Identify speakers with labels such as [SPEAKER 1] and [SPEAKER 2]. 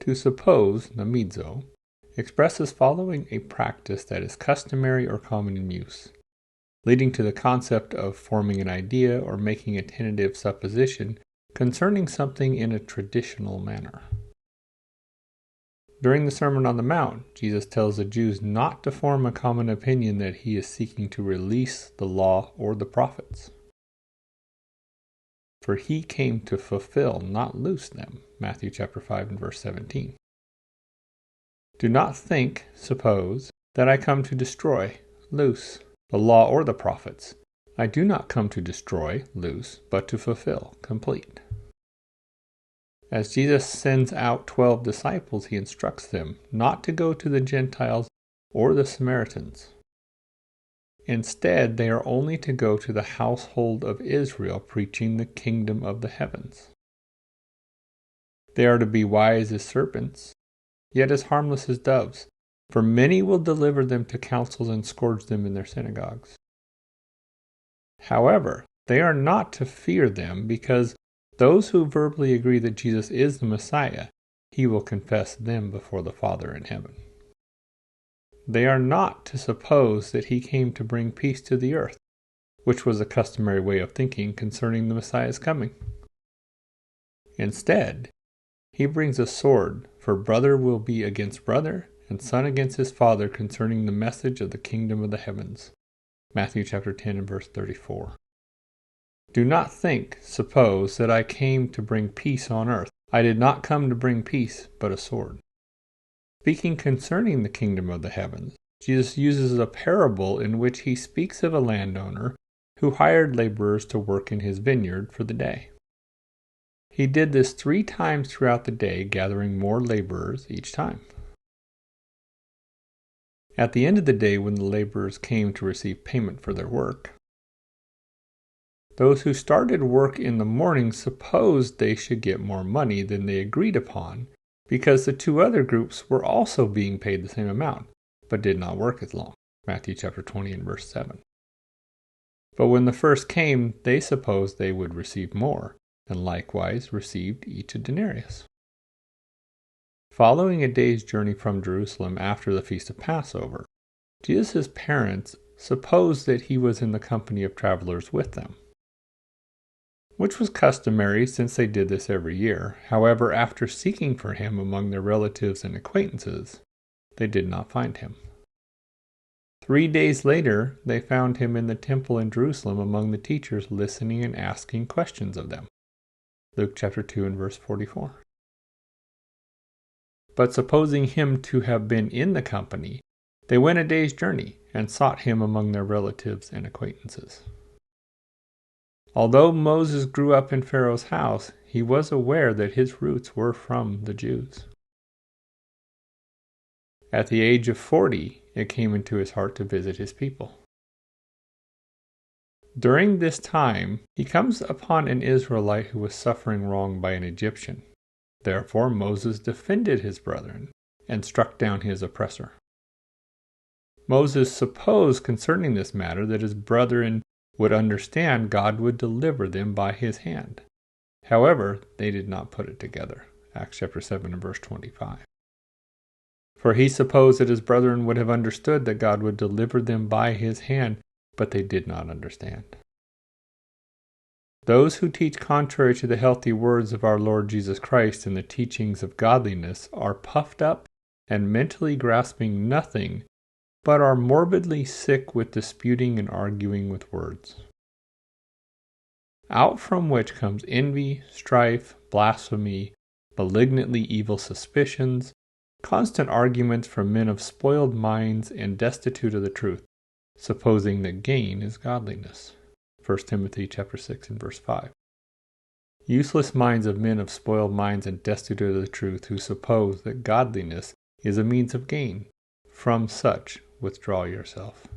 [SPEAKER 1] To suppose, νομίζω, expresses following a practice that is customary or common in use, leading to the concept of forming an idea or making a tentative supposition concerning something in a traditional manner. During the Sermon on the Mount, Jesus tells the Jews not to form a common opinion that he is seeking to release the law or the prophets. For he came to fulfill, not loose them. Matthew chapter 5 and verse 17. Do not think, suppose, that I come to destroy, loose, the law or the prophets. I do not come to destroy, loose, but to fulfill, complete. As Jesus sends out 12 disciples, he instructs them not to go to the Gentiles or the Samaritans. Instead, they are only to go to the household of Israel, preaching the kingdom of the heavens. They are to be wise as serpents, yet as harmless as doves, for many will deliver them to councils and scourge them in their synagogues. However, they are not to fear them, because those who verbally agree that Jesus is the Messiah, he will confess them before the Father in heaven. They are not to suppose that he came to bring peace to the earth, which was a customary way of thinking concerning the Messiah's coming. Instead, he brings a sword, for brother will be against brother, and son against his father concerning the message of the kingdom of the heavens. Matthew chapter 10 and verse 34. Do not think, suppose, that I came to bring peace on earth. I did not come to bring peace, but a sword. Speaking concerning the kingdom of the heavens, Jesus uses a parable in which he speaks of a landowner who hired laborers to work in his vineyard for the day. He did this 3 times throughout the day, gathering more laborers each time. At the end of the day, when the laborers came to receive payment for their work, those who started work in the morning supposed they should get more money than they agreed upon, because the 2 other groups were also being paid the same amount, but did not work as long. Matthew chapter 20 and verse 7. But when the first came, they supposed they would receive more, and likewise received each a denarius. Following a day's journey from Jerusalem after the feast of Passover, Jesus' parents supposed that he was in the company of travelers with them, which was customary since they did this every year. However, after seeking for him among their relatives and acquaintances, they did not find him. 3 days later, they found him in the temple in Jerusalem among the teachers, listening and asking questions of them. Luke chapter 2 and verse 44. But supposing him to have been in the company, they went a day's journey and sought him among their relatives and acquaintances. Although Moses grew up in Pharaoh's house, he was aware that his roots were from the Jews. At the age of 40, it came into his heart to visit his people. During this time, he comes upon an Israelite who was suffering wrong by an Egyptian. Therefore, Moses defended his brethren and struck down his oppressor. Moses supposed concerning this matter that his brethren would understand God would deliver them by his hand. However, they did not put it together. Acts chapter 7 and verse 25. For he supposed that his brethren would have understood that God would deliver them by his hand, but they did not understand. Those who teach contrary to the healthy words of our Lord Jesus Christ and the teachings of godliness are puffed up and mentally grasping nothing, but are morbidly sick with disputing and arguing with words, out from which comes envy, strife, blasphemy, malignantly evil suspicions, constant arguments from men of spoiled minds and destitute of the truth, supposing that gain is godliness. 1 Timothy chapter 6 and verse 5. Useless minds of men of spoiled minds and destitute of the truth, who suppose that godliness is a means of gain. From such withdraw yourself.